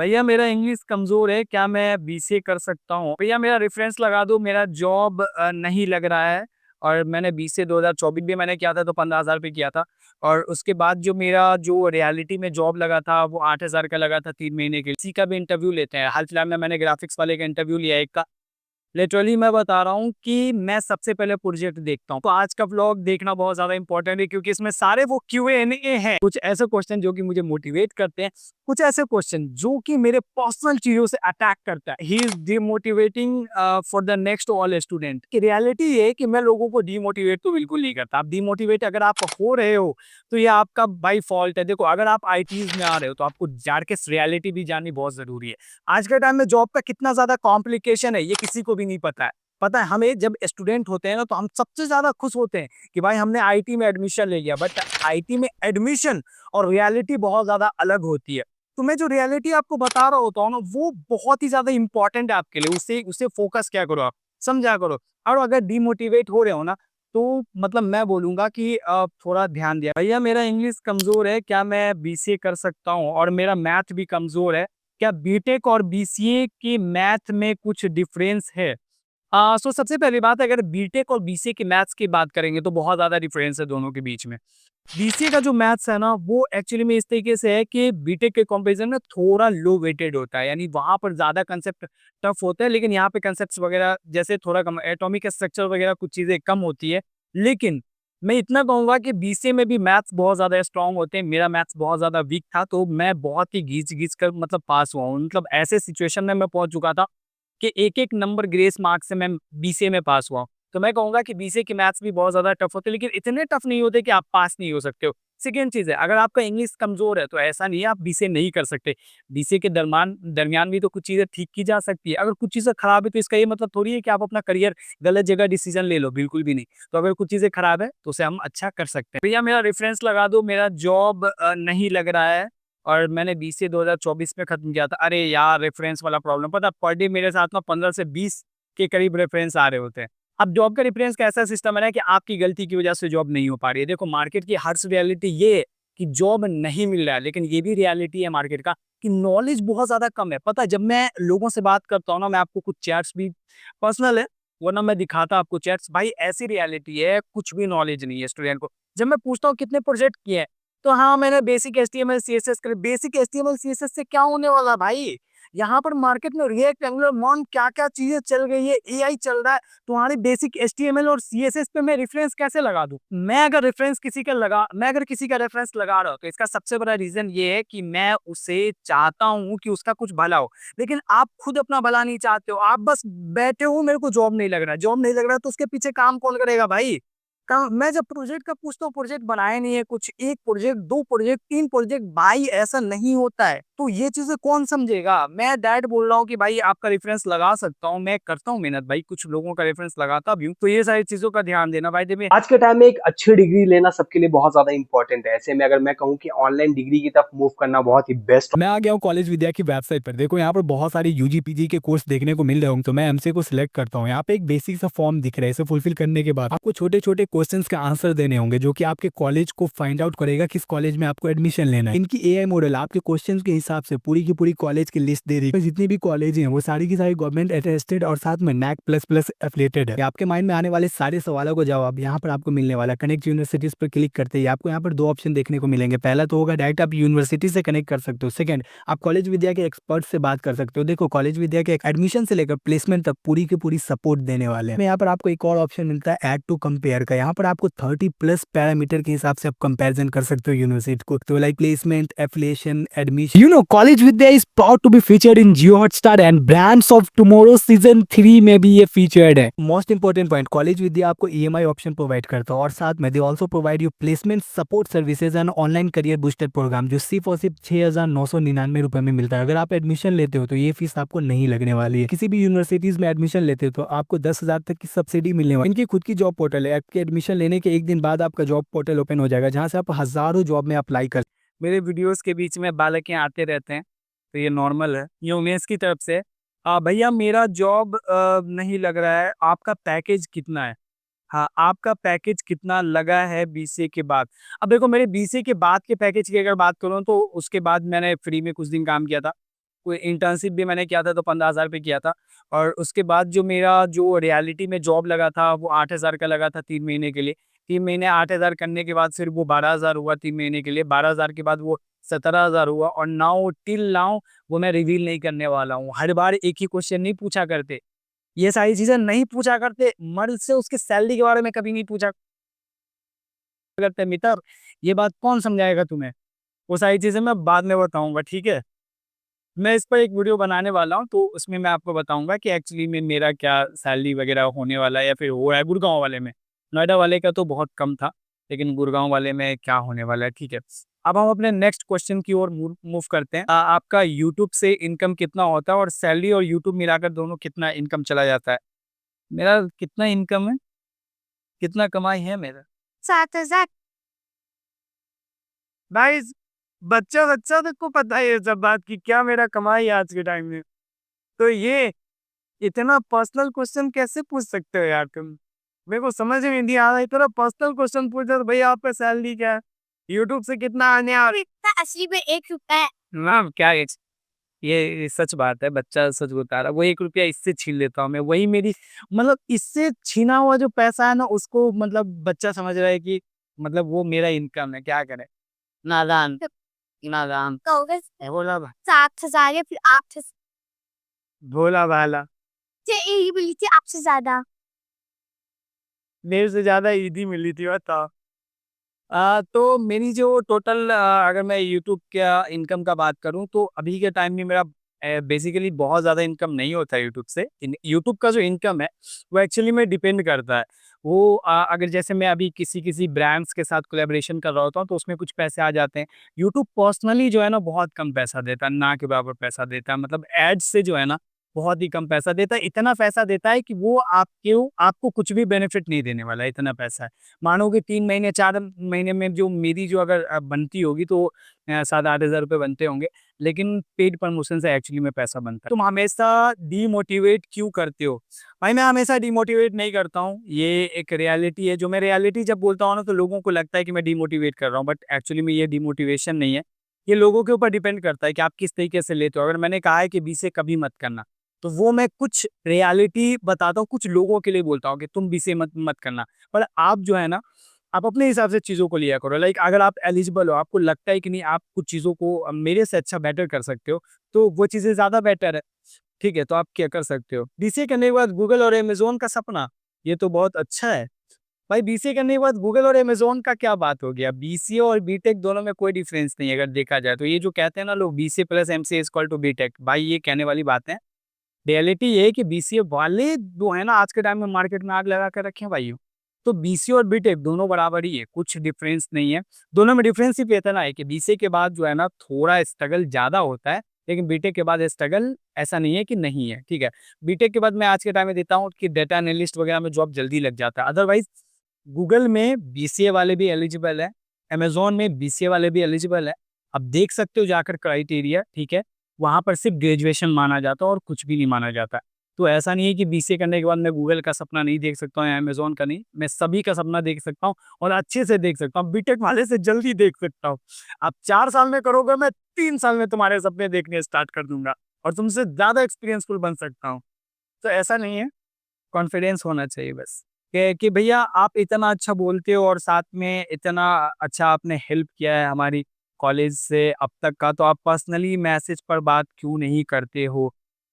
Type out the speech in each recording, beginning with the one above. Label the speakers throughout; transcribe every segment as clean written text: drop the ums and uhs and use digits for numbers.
Speaker 1: भैया मेरा इंग्लिश कमज़ोर है, क्या मैं बीसीए कर सकता हूँ? भैया मेरा रेफ़रेंस लगा दो, मेरा जॉब नहीं लग रहा है और मैंने बीसीए 2024 में मैंने किया था तो 15,000 पे किया था और उसके बाद जो मेरा जो रियलिटी में जॉब लगा था वो 8,000 का लगा था 3 महीने के लिए। इसी का भी इंटरव्यू लेते हैं। हाल-फिलहाल में मैंने ग्राफ़िक्स वाले का इंटरव्यू लिया एक का। लिटरली मैं बता रहा हूँ कि मैं सबसे पहले प्रोजेक्ट देखता हूँ। तो आज का व्लॉग देखना बहुत ज़्यादा इंपॉर्टेंट है क्योंकि इसमें सारे वो क्यूएनए हैं। कुछ ऐसे क्वेश्चन जो कि मुझे मोटिवेट करते हैं, कुछ ऐसे क्वेश्चन जो कि मेरे पर्सनल चीज़ों से अटैक करता है। He is demotivating for the next all student. कि रियलिटी ये है कि मैं लोगों को डिमोटिवेट तो बिल्कुल नहीं करता। आप डिमोटिवेट अगर आप हो रहे हो, तो ये आपका बाय फॉल्ट है। देखो अगर आप आईटीज़ में आ रहे हो, तो आपको जार के रियलिटी भी जाननी बहुत ज़रूरी है। आज के टाइम में जॉब का कितना ज़्यादा कॉम्प्लिकेशन है, ये किसी को भी नहीं पता है। पता है हमें जब स्टूडेंट होते हैं ना, तो हम सबसे ज़्यादा खुश होते हैं कि भाई हमने आईटी में एडमिशन ले लिया। बट आईटी में एडमिशन और रियलिटी बहुत ज़्यादा अलग होती है। तो मैं जो रियलिटी आपको बता रहा होता हूँ ना, वो बहुत ही ज़्यादा इंपॉर्टेंट है आपके लिए। उससे उससे फोकस क्या करो आप, समझा करो। और अगर डिमोटिवेट हो रहे हो ना, तो मतलब मैं बोलूँगा कि थोड़ा ध्यान दिया। भैया मेरा इंग्लिश कमज़ोर है, क्या मैं बीसीए कर सकता हूँ? और मेरा मैथ भी कमज़ोर है। क्या बीटेक और बीसीए के मैथ में कुछ डिफरेंस है? सो सबसे पहली बात, अगर बीटेक और बीसीए के मैथ्स की बात करेंगे तो बहुत ज़्यादा डिफरेंस है दोनों के बीच में। बीसीए का जो मैथ्स है ना, वो एक्चुअली में इस तरीके से है कि बीटेक के कंपैरिजन में थोड़ा लो वेटेड होता है, यानी वहाँ पर ज़्यादा कंसेप्ट टफ होता है, लेकिन यहाँ पे कंसेप्ट्स वगैरह जैसे थोड़ा कम, एटॉमिक स्ट्रक्चर वगैरह कुछ चीज़ें कम होती है। लेकिन मैं इतना कहूँगा कि बीसीए में भी मैथ्स बहुत ज़्यादा स्ट्रॉन्ग होते हैं। मेरा मैथ्स बहुत ज़्यादा वीक था, तो मैं बहुत ही घींच-घींच कर मतलब पास हुआ हूँ। मतलब ऐसे सिचुएशन में मैं पहुँच चुका था कि एक-एक नंबर ग्रेस मार्क्स से मैं बीसीए में पास हुआ हूँ। तो मैं कहूँगा कि बीसीए के मैथ्स भी बहुत ज़्यादा टफ होते हैं, लेकिन इतने टफ नहीं होते कि आप पास नहीं हो सकते हो। सेकंड चीज़ है, अगर आपका इंग्लिश कमज़ोर है, तो ऐसा नहीं है आप बीसीए नहीं कर सकते। बीसीए के दरमान दरमियान भी तो कुछ चीज़ें ठीक की जा सकती है। अगर कुछ चीज़ें खराब है, तो इसका ये मतलब थोड़ी है कि आप अपना करियर गलत जगह डिसीज़न ले लो, बिल्कुल भी नहीं। तो अगर कुछ चीज़ें खराब है, तो उसे हम अच्छा कर सकते हैं। भैया मेरा रेफ़रेंस लगा दो, मेरा जॉब नहीं लग रहा है और मैंने बीसीए 2024 में खत्म किया था। अरे यार! रेफ़रेंस वाला प्रॉब्लम, पता है पर डे मेरे साथ ना 15 से 20 के करीब रेफ़रेंस आ रहे होते हैं। अब जॉब का रेफ़रेंस का ऐसा सिस्टम है ना कि आपकी गलती की वजह से जॉब नहीं हो पा रही है। देखो मार्केट की हार्श रियलिटी ये है कि जॉब नहीं मिल रहा है, लेकिन ये भी रियलिटी है मार्केट का कि नॉलेज बहुत ज़्यादा कम है। पता है जब मैं लोगों से बात करता हूँ ना, मैं आपको कुछ चैट्स भी पर्सनल है, वरना मैं दिखाता आपको चैट्स। भाई ऐसी रियलिटी है, कुछ भी नॉलेज नहीं है स्टूडेंट को। जब मैं पूछता हूँ कितने प्रोजेक्ट किए हैं, तो हाँ, मैंने बेसिक एचटीएमएल सीएसएस करे। बेसिक एचटीएमएल सीएसएस से क्या होने वाला भाई? यहाँ पर मार्केट में रिएक्ट, एंगुलर, मॉन क्या-क्या चीज़ें चल गई है, एआई चल रहा है। तुम्हारी बेसिक एचटीएमएल और सीएसएस पे मैं रेफरेंस कैसे लगा दूँ? मैं अगर किसी का रेफरेंस लगा रहा हूँ, तो इसका सबसे बड़ा रीज़न ये है कि मैं उसे चाहता हूँ कि उसका कुछ भला हो। लेकिन आप खुद अपना भला नहीं चाहते हो, आप बस बैठे हो, मेरे को जॉब नहीं लग रहा है, तो उसके पीछे काम कौन करेगा भाई? मैं जब प्रोजेक्ट का पूछता हूँ, प्रोजेक्ट बनाए नहीं है कुछ, 1 प्रोजेक्ट, 2 प्रोजेक्ट, 3 प्रोजेक्ट, भाई ऐसा नहीं होता है। तो ये चीज़ें कौन समझेगा? मैं डायरेक्ट बोल रहा हूँ कि भाई आपका रेफरेंस लगा सकता हूँ, मैं करता हूँ मेहनत भाई, कुछ लोगों का रेफरेंस लगाता भी हूँ। तो ये सारी चीज़ों का ध्यान देना भाई। देखिए
Speaker 2: आज के टाइम में एक अच्छी डिग्री लेना सबके लिए बहुत ज़्यादा इम्पोर्टेंट है। ऐसे में अगर मैं कहूँ कि ऑनलाइन डिग्री की तरफ मूव करना बहुत ही बेस्ट।
Speaker 3: मैं आ गया हूँ कॉलेज विद्या की वेबसाइट पर। देखो यहाँ पर बहुत सारे यूजी पीजी के कोर्स देखने को मिल रहे होंगे, तो मैं एमसीए को सिलेक्ट करता हूँ। यहाँ पे एक बेसिक सा फॉर्म दिख रहा है, इसे फुलफिल करने के बाद आपको छोटे छोटे क्वेश्चंस के आंसर देने होंगे, जो कि आपके कॉलेज को फाइंड आउट करेगा किस कॉलेज में आपको एडमिशन लेना है। इनकी एआई मॉडल आपके क्वेश्चन के हिसाब से पूरी की पूरी कॉलेज की लिस्ट दे रही है। जितनी भी कॉलेज हैं वो सारी की सारी गवर्नमेंट अटेस्टेड और साथ में नैक प्लस प्लस एफिलेटेड है। आपके माइंड में आने वाले सारे सवालों को जवाब यहाँ पर आपको मिलने वाला। कनेक्ट यूनिवर्सिटीज पर क्लिक करते ही आपको यहाँ पर दो ऑप्शन देखने को मिलेंगे। पहला तो होगा डायरेक्ट आप यूनिवर्सिटी से कनेक्ट कर सकते हो। सेकंड, आप कॉलेज विद्या के एक्सपर्ट से बात कर सकते हो। देखो कॉलेज विद्या के एडमिशन से लेकर प्लेसमेंट तक पूरी की पूरी सपोर्ट देने वाले हैं। यहाँ पर आपको एक और ऑप्शन मिलता है ऐड टू कंपेयर का। यहाँ पर आपको 30 प्लस पैरामीटर के हिसाब से आप कंपैरिजन कर सकते हो यूनिवर्सिटी को। तो like placement, affiliation, admission. College Vidya is proud to be featured in JioHotstar and brands of tomorrow season 3 में भी ये फीचर्ड है। Most important point, College Vidya आपको ईएमआई ऑप्शन प्रोवाइड करता है और साथ में they also provide you placement support services and online career booster programme, जो सिर्फ और सिर्फ 6,999 रुपए में मिलता है। अगर आप एडमिशन लेते हो तो ये फीस आपको नहीं लगने वाली है। किसी भी यूनिवर्सिटीज में एडमिशन लेते हो तो आपको 10,000 तक की सब्सिडी मिलने वाली है। इनकी खुद की जॉब पोर्टल है। आपके एडमिशन लेने के एक दिन बाद आपका जॉब पोर्टल ओपन हो जाएगा, जहाँ से आप हजारों जॉब में अप्लाई कर।
Speaker 1: मेरे वीडियोज़ के बीच में बालकें आते रहते हैं, तो ये नॉर्मल है। ये उमेश की तरफ से। भैया मेरा जॉब नहीं लग रहा है, आपका पैकेज कितना है? हाँ, आपका पैकेज कितना लगा है बीसीए के बाद? अब देखो मेरे बीसीए के बाद के पैकेज की अगर बात करूँ, तो उसके बाद मैंने फ्री में कुछ दिन काम किया था। कोई इंटर्नशिप भी मैंने किया था तो 15,000 पे किया था। और उसके बाद जो मेरा जो रियलिटी में जॉब लगा था वो 8,000 का लगा था 3 महीने के लिए। 3 महीने 8,000 करने के बाद फिर वो 12,000 हुआ 3 महीने के लिए। 12,000 के बाद वो 17,000 हुआ और नाउ टिल नाउ वो मैं रिवील नहीं करने वाला हूँ। हर बार एक ही क्वेश्चन नहीं पूछा करते। ये सारी चीज़ें नहीं पूछा करते। मर्द से उसकी सैलरी के बारे में कभी नहीं पूछा करते मित्र। ये बात कौन समझाएगा तुम्हें? वो सारी चीज़ें मैं बाद में बताऊँगा, ठीक है? मैं इस पर एक वीडियो बनाने वाला हूँ, तो उसमें मैं आपको बताऊँगा कि एक्चुअली में मेरा क्या सैलरी वगैरह होने वाला है या फिर हो रहा है गुड़गाँव वाले में। नोएडा वाले का तो बहुत कम था, लेकिन गुड़गाँव वाले में क्या होने वाला है, ठीक है। अब हम अपने नेक्स्ट क्वेश्चन की ओर मूव करते हैं। आपका यूट्यूब से इनकम कितना होता है और सैलरी और यूट्यूब मिलाकर दोनों कितना इनकम चला जाता है? मेरा कितना इनकम है? कितना कमाई है मेरा?
Speaker 4: 7,000।
Speaker 1: गाइस, बच्चा तक को पता है ये सब बात कि क्या मेरा कमाई है आज के टाइम में। तो ये इतना पर्सनल क्वेश्चन कैसे पूछ सकते हो यार तुम? मेरे को समझ में नहीं आ रहा, इतना पर्सनल क्वेश्चन पूछ रहे हो, भाई आपका सैलरी क्या है? यूट्यूब से कितना आने आ रही?
Speaker 4: इतना असली में 1 रुपया है।
Speaker 1: मैम क्या ये सच बात है, बच्चा सच बता रहा है। वो 1 रुपया इससे छीन लेता हूँ मैं, वही मेरी मतलब इससे छीना हुआ जो पैसा है ना उसको मतलब बच्चा समझ रहा है कि मतलब वो मेरा इनकम है, क्या करें? नादान, नादान,
Speaker 4: कहोगे
Speaker 1: भोला
Speaker 4: 7,000 या फिर 8,000।
Speaker 1: भोला भाला।
Speaker 4: यही मिली थी आपसे ज्यादा।
Speaker 1: मेरे से ज़्यादा ईदी मिली थी बताओ। तो मेरी जो टोटल अगर मैं यूट्यूब का इनकम का बात करूँ तो अभी के टाइम में मेरा बेसिकली बहुत ज़्यादा इनकम नहीं होता है यूट्यूब से। यूट्यूब का जो इनकम है वो एक्चुअली में डिपेंड करता है। वो अगर जैसे मैं अभी किसी ब्रांड्स के साथ कोलैबोरेशन कर रहा होता हूँ तो उसमें कुछ पैसे आ जाते हैं। यूट्यूब पर्सनली जो है ना बहुत कम पैसा देता है, ना के बराबर पैसा देता है। मतलब एड्स से जो है ना बहुत ही कम पैसा देता है। इतना पैसा देता है कि वो आपको कुछ भी बेनिफिट नहीं देने वाला है, इतना पैसा है। मानो कि 3 महीने 4 महीने में जो मेरी जो अगर बनती होगी तो 7-8 हज़ार रुपए बनते होंगे, लेकिन पेड प्रमोशन से एक्चुअली में पैसा बनता है। तुम हमेशा डिमोटिवेट क्यों करते हो? भाई मैं हमेशा डिमोटिवेट नहीं करता हूँ, ये एक रियलिटी है। जो मैं रियलिटी जब बोलता हूँ ना तो लोगों को लगता है कि मैं डिमोटिवेट कर रहा हूँ, बट एक्चुअली में ये डिमोटिवेशन नहीं है। ये लोगों के ऊपर डिपेंड करता है कि आप किस तरीके से लेते हो। अगर मैंने कहा है कि बी से कभी मत करना, तो वो मैं कुछ रियलिटी बताता हूँ, कुछ लोगों के लिए बोलता हूँ कि तुम बी से मत मत करना। पर आप जो है ना, आप अपने हिसाब से चीज़ों को लिया करो। लाइक अगर आप एलिजिबल हो, आपको लगता है कि नहीं आप कुछ चीज़ों को मेरे से अच्छा बेटर कर सकते हो, तो वो चीज़ें ज़्यादा बेटर है। ठीक है, तो आप क्या कर सकते हो? बीसीए करने के बाद गूगल और अमेज़न का सपना, ये तो बहुत अच्छा है। भाई बीसीए करने के बाद गूगल और अमेज़न का क्या बात हो गया? बीसीए और बीटेक दोनों में कोई डिफरेंस नहीं है अगर देखा जाए तो। ये जो कहते हैं ना लोग BCA plus MCA equal to BTech, भाई ये कहने वाली बात है। रियलिटी ये है कि बीसीए वाले जो है ना आज के टाइम में मार्केट में आग लगा कर रखे हैं भाइयों। तो बीसीए और बीटेक दोनों बराबर ही है, कुछ डिफरेंस नहीं है। दोनों में डिफरेंस सिर्फ इतना है कि बीसीए के बाद जो है ना थोड़ा स्ट्रगल ज़्यादा होता है, लेकिन बीटेक के बाद स्ट्रगल ऐसा नहीं है कि नहीं है, ठीक है। बीटेक के बाद मैं आज के टाइम में देता हूँ कि डेटा एनालिस्ट वगैरह में जॉब जल्दी लग जाता है। अदरवाइज गूगल में बीसीए वाले भी एलिजिबल है, अमेज़न में बीसीए वाले भी एलिजिबल है। अब देख सकते हो जाकर क्राइटेरिया, ठीक है। वहाँ पर सिर्फ ग्रेजुएशन माना जाता है और कुछ भी नहीं माना जाता। तो ऐसा नहीं है कि बीसीए करने के बाद मैं गूगल का सपना नहीं देख सकता हूँ या अमेज़न का नहीं, मैं सभी का सपना देख सकता हूँ और अच्छे से देख सकता हूँ। बीटेक वाले से जल्दी देख सकता हूँ। आप 4 साल में करोगे, मैं 3 साल में तुम्हारे सपने देखने स्टार्ट कर दूँगा और तुमसे ज़्यादा एक्सपीरियंसफुल बन सकता हूँ। तो ऐसा नहीं है, कॉन्फिडेंस होना चाहिए बस कि भैया आप इतना अच्छा बोलते हो और साथ में इतना अच्छा आपने हेल्प किया है हमारी कॉलेज से अब तक का, तो आप पर्सनली मैसेज पर बात क्यों नहीं करते हो?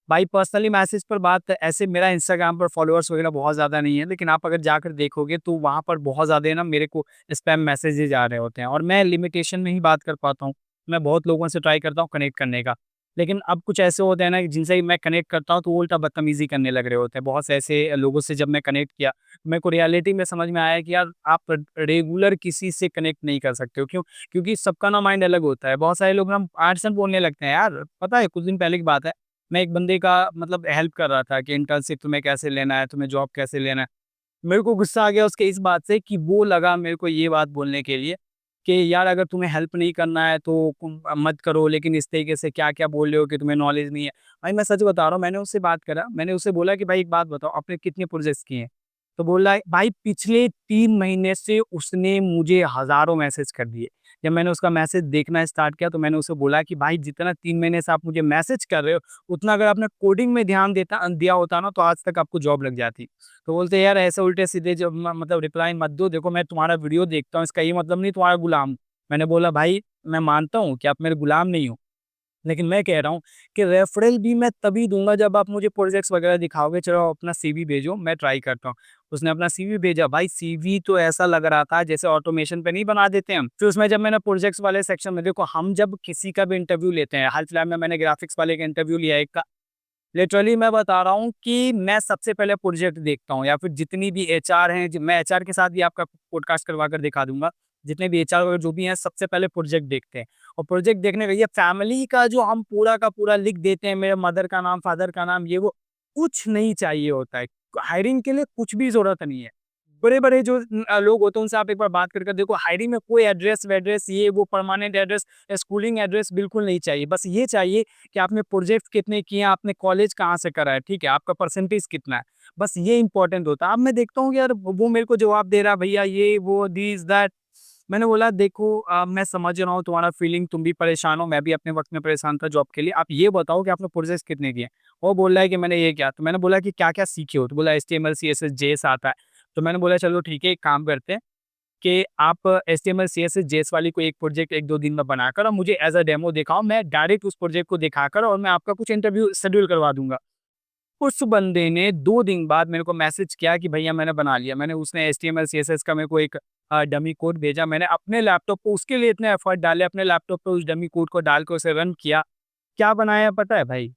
Speaker 1: भाई पर्सनली मैसेज पर बात ऐसे मेरा इंस्टाग्राम पर फॉलोअर्स वगैरह बहुत ज़्यादा नहीं है, लेकिन आप अगर जाकर देखोगे तो वहाँ पर बहुत ज़्यादा है ना मेरे को स्पैम मैसेजेज आ रहे होते हैं और मैं लिमिटेशन में ही बात कर पाता हूँ। मैं बहुत लोगों से ट्राई करता हूँ कनेक्ट करने का, लेकिन अब कुछ ऐसे होते हैं ना कि जिनसे मैं कनेक्ट करता हूँ तो वो उल्टा बदतमीज़ी करने लग रहे होते हैं। बहुत से ऐसे लोगों से जब मैं कनेक्ट किया, मेरे को रियलिटी में समझ में आया कि यार आप रेगुलर किसी से कनेक्ट नहीं कर सकते हो। क्यों? क्योंकि सबका ना माइंड अलग होता है। बहुत सारे लोग ना आर्ट से बोलने लगते हैं। यार पता है कुछ दिन पहले की बात है, मैं एक बंदे का मतलब हेल्प कर रहा था कि इंटर्नशिप तुम्हें कैसे लेना है, तुम्हें जॉब कैसे लेना है। मेरे को गुस्सा आ गया उसके इस बात से कि वो लगा मेरे को ये बात बोलने के लिए कि यार अगर तुम्हें हेल्प नहीं करना है तो मत करो, लेकिन इस तरीके से क्या-क्या बोल रहे हो कि तुम्हें नॉलेज नहीं है। भाई मैं सच बता रहा हूँ, मैंने उससे बात करा, मैंने उससे बोला कि भाई एक बात बताओ आपने कितने प्रोजेक्ट्स किए हैं? तो बोल रहा है भाई पिछले 3 महीने से उसने मुझे हज़ारों मैसेज कर दिए। जब मैंने उसका मैसेज देखना स्टार्ट किया तो मैंने उसे बोला कि भाई जितना 3 महीने से आप मुझे मैसेज कर रहे हो, उतना अगर आपने कोडिंग में ध्यान दिया होता ना तो आज तक आपको जॉब लग जाती। तो बोलते यार ऐसे उल्टे-सीधे जब मतलब रिप्लाई मत दो, देखो मैं तुम्हारा वीडियो देखता हूँ, इसका ये मतलब नहीं तुम्हारा गुलाम हूँ। मैंने बोला भाई मैं मानता हूँ कि आप मेरे गुलाम नहीं हो। लेकिन मैं कह रहा हूँ कि रेफरल भी मैं तभी दूँगा जब आप मुझे प्रोजेक्ट्स वगैरह दिखाओगे, चलो आप अपना सीवी भेजो, मैं ट्राई करता हूँ। उसने अपना सीवी भेजा, भाई सीवी तो ऐसा लग रहा था जैसे ऑटोमेशन पे नहीं बना देते हम। फिर उसमें जब मैंने प्रोजेक्ट्स वाले सेक्शन में देखो हम जब किसी का भी इंटरव्यू लेते हैं, हाल-फिलहाल में मैंने ग्राफिक्स वाले का इंटरव्यू लिया एक का, लिटरली मैं बता रहा हूँ कि मैं सबसे पहले प्रोजेक्ट देखता हूँ या फिर जितनी भी एचआर हैं, मैं एचआर के साथ भी आपका पॉडकास्ट करवा कर दिखा दूँगा। जितने भी एचआर वगैरह जो भी हैं सबसे पहले प्रोजेक्ट देखते हैं और प्रोजेक्ट देखने का ये फैमिली का जो हम पूरा का पूरा लिख देते हैं, मेरे मदर का नाम, फादर का नाम, ये वो कुछ नहीं चाहिए होता है। हायरिंग के लिए कुछ भी ज़रूरत नहीं है। बड़े-बड़े जो लोग होते हैं उनसे आप एक बार बात करके देखो, हायरिंग में कोई एड्रेस-वैड्रेस ये वो परमानेंट एड्रेस, स्कूलिंग एड्रेस बिल्कुल नहीं चाहिए। बस ये चाहिए कि आपने प्रोजेक्ट कितने किए हैं, आपने कॉलेज कहाँ से करा है, ठीक है? आपका परसेंटेज कितना है? बस ये इम्पोर्टेंट होता है। अब मैं देखता हूँ कि यार वो मेरे को जवाब दे रहा है, भैया ये वो दिस दैट। मैंने बोला देखो मैं समझ रहा हूँ तुम्हारा फीलिंग, तुम भी परेशान हो, मैं भी अपने वक़्त में परेशान था जॉब के लिए। आप ये बताओ कि आपने प्रोजेक्ट्स कितने किए? वो बोल रहा है कि मैंने ये किया। तो मैंने बोला कि क्या-क्या सीखे हो? तो बोला एचटीएमएल, सीएसएस, जेएस आता है। तो मैंने बोला चलो ठीक है, एक काम करते हैं कि आप एचटीएमएल, सीएसएस, जेएस वाली कोई एक प्रोजेक्ट 1-2 दिन में बनाकर और मुझे एज़ अ डेमो दिखाओ। मैं डायरेक्ट उस प्रोजेक्ट को दिखाकर और मैं आपका कुछ इंटरव्यू शेड्यूल करवा दूँगा। उस बंदे ने 2 दिन बाद मेरे को मैसेज किया कि भैया मैंने बना लिया। उसने एचटीएमएल, सीएसएस का मेरे को एक डमी कोड भेजा। मैंने अपने लैपटॉप पे उसके लिए इतने एफर्ट डाले, अपने लैपटॉप पे उस डमी कोड को डाल के उसे रन किया। क्या बनाया पता है भाई?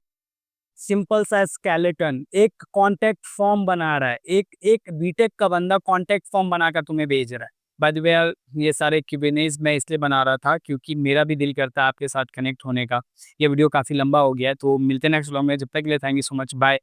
Speaker 1: सिंपल सा स्केलेटन, एक कॉन्टैक्ट फॉर्म बना रहा है। एक एक बीटेक का बंदा कॉन्टैक्ट फॉर्म बनाकर तुम्हें भेज रहा है। बाय द वे ये सारे क्यूबिनेज मैं इसलिए बना रहा था क्योंकि मेरा भी दिल करता है आपके साथ कनेक्ट होने का। ये वीडियो काफ़ी लंबा हो गया है, तो मिलते हैं नेक्स्ट व्लॉग में। जब तक के लिए thank you so much, bye.